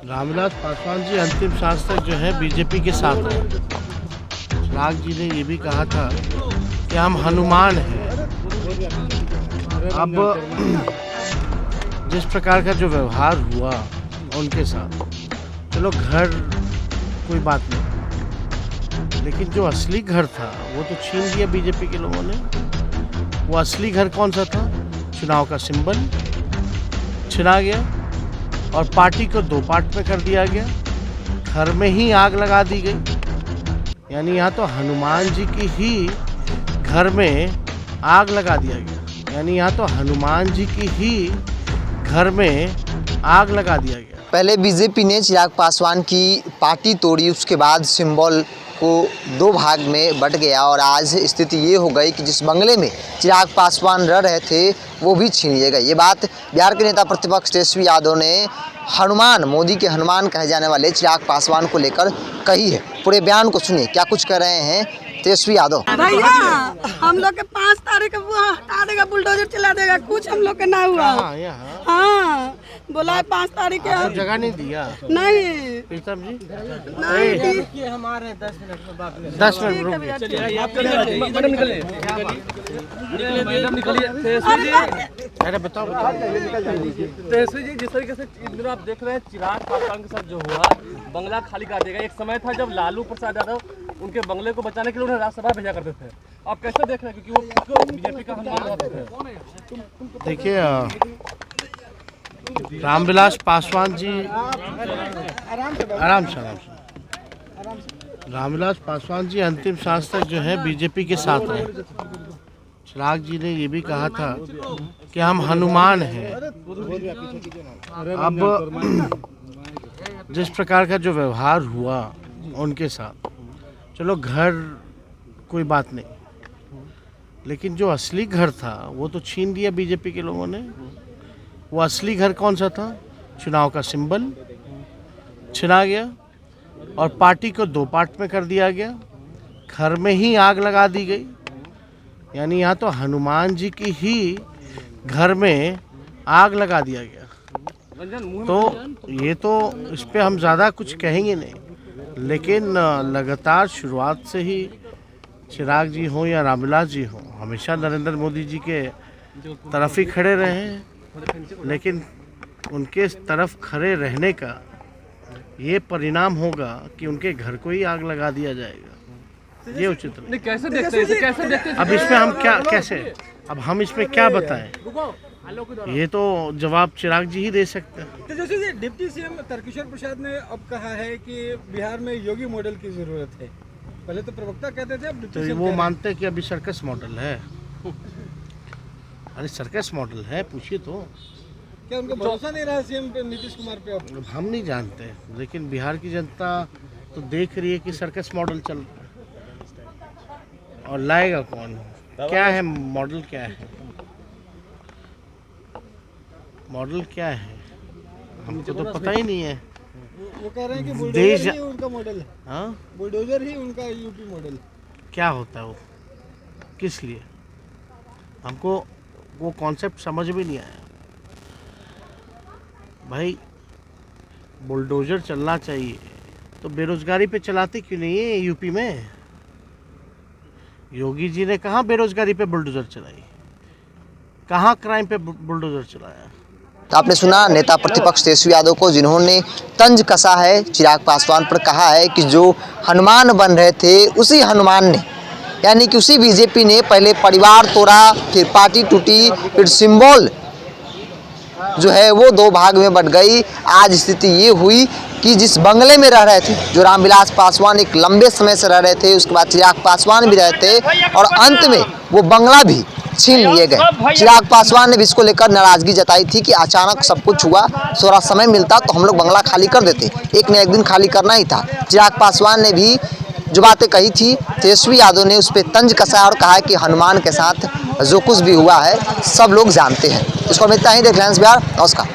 रामविलास पासवान जी अंतिम सांस तक जो है बीजेपी के साथ रहे। चिराग जी ने ये भी कहा था कि हम हनुमान हैं। अब जिस प्रकार का जो व्यवहार हुआ उनके साथ, चलो घर कोई बात नहीं, लेकिन जो असली घर था वो तो छीन लिया बीजेपी के लोगों ने। वो असली घर कौन सा था? चुनाव का सिंबल छिना गया और पार्टी को दो पार्ट में कर दिया गया। घर में ही आग लगा दी गई। यानी यहाँ तो हनुमान जी की ही घर में आग लगा दिया गया। यानी यहाँ तो हनुमान जी की ही घर में आग लगा दिया गया। पहले बीजेपी ने चिराग पासवान की पार्टी तोड़ी, उसके बाद सिंबल को दो भाग में बट गया और आज स्थिति ये हो गई कि जिस बंगले में चिराग पासवान रह रहे थे वो भी छीन लिया गया। ये बात बिहार के नेता प्रतिपक्ष तेजस्वी यादव ने हनुमान, मोदी के हनुमान कहे जाने वाले चिराग पासवान को लेकर कही है। पूरे बयान को सुनिए, क्या कुछ कह रहे हैं तेजस्वी यादव। भैया हम लोग के 5 तारीख को वो हटा देगा, बुलडोजर चला देगा, कुछ हम लोग के ना हुआ। हाँ बोला है 5 तारीख के जगह नहीं दिया। नहीं प्रीतम जी नहीं हमारे 10 मिनट रुक अरे बताओ तेजस्वी जी, जिस तरीके से इन दिनों आप देख रहे हैं चिराग पासवान के साथ जो हुआ, बंगला खाली कर देगा। एक समय था जब लालू प्रसाद यादव उनके बंगले को बचाने के लिए उन्हें राज्यसभा भेजा करते थे। आप कैसे देख रहे हैं, क्योंकि वो बीजेपी का हनुमान होते थे। देखिए, रामविलास पासवान जी आराम से रामविलास पासवान जी अंतिम सांस तक जो है बीजेपी के साथ रहे। चिराग जी ने ये भी कहा था कि हम हनुमान हैं। अब जिस प्रकार का जो व्यवहार हुआ उनके साथ, चलो घर कोई बात नहीं, लेकिन जो असली घर था वो तो छीन लिया बीजेपी के लोगों ने। वो असली घर कौन सा था? चुनाव का सिंबल छिना गया और पार्टी को दो पार्ट में कर दिया गया। घर में ही आग लगा दी गई। यानी यहाँ तो हनुमान जी की ही घर में आग लगा दिया गया। तो ये तो इस पे हम ज़्यादा कुछ कहेंगे नहीं, लेकिन लगातार शुरुआत से ही चिराग जी हों या रामविलास जी हों, हमेशा नरेंद्र मोदी जी के तरफ ही खड़े रहे हैं। लेकिन उनके तरफ खड़े रहने का ये परिणाम होगा कि उनके घर को ही आग लगा दिया जाएगा। ये उचित नहीं। कैसे देखते हैं? अब इसमें हम अब हम इसमें क्या बताएं? ये तो जवाब चिराग जी ही दे सकते हैं। तो जैसे डिप्टी सीएम तारकिशोर प्रसाद ने अब कहा है कि बिहार में योगी मॉडल की जरूरत है। पहले तो प्रवक्ता कहते थे, अब डिप्टी सीएम वो मानते हैं कि अभी सर्कस मॉडल है। अरे सर्कस मॉडल है, पूछिए तो। क्या उनका भरोसा नहीं रहा सीएम पे, नीतीश कुमार पे? अब हम नहीं जानते, लेकिन बिहार की जनता तो देख रही है कि सर्कस मॉडल चल रहा है। और लाएगा कौन? क्या है मॉडल? क्या है मॉडल? क्या है हमको तो पता ही नहीं है। वो कह रहे हैं कि बुलडोजर ही उनका मॉडल है। हाँ, बुलडोजर ही उनका यूपी मॉडल। क्या होता है वो? किस लिए? हमको वो कॉन्सेप्ट समझ भी नहीं आया। भाई बुलडोजर चलना चाहिए तो बेरोजगारी पे चलाते क्यों नहीं है यूपी में? योगी जी ने कहाँ बेरोजगारी पे बुलडोजर चलाई? कहाँ क्राइम पे बुलडोजर चलाया? तो आपने सुना नेता प्रतिपक्ष तेजस्वी यादव को, जिन्होंने तंज कसा है चिराग पासवान पर। कहा है कि जो हनुमान बन रहे थे उसी हनुमान ने, यानी कि उसी बीजेपी ने पहले परिवार तोड़ा, फिर पार्टी टूटी, फिर सिंबल जो है वो दो भाग में बट गई। आज स्थिति ये हुई कि जिस बंगले में रह रहे थे, जो रामविलास पासवान एक लंबे समय से रह रहे थे, उसके बाद चिराग पासवान भी रहते और अंत में वो बंगला भी छीन लिए गए। चिराग पासवान ने भी इसको लेकर नाराजगी जताई थी कि अचानक सब कुछ हुआ, थोड़ा समय मिलता तो हम लोग बंगला खाली कर देते, एक न एक दिन खाली करना ही था। चिराग पासवान ने भी जो बातें कही थी, तेजस्वी यादव ने उस पर तंज कसा और कहा कि हनुमान के साथ जो कुछ भी हुआ है सब लोग जानते हैं। इसको हम इतना ही देख लें बिहार। नमस्कार।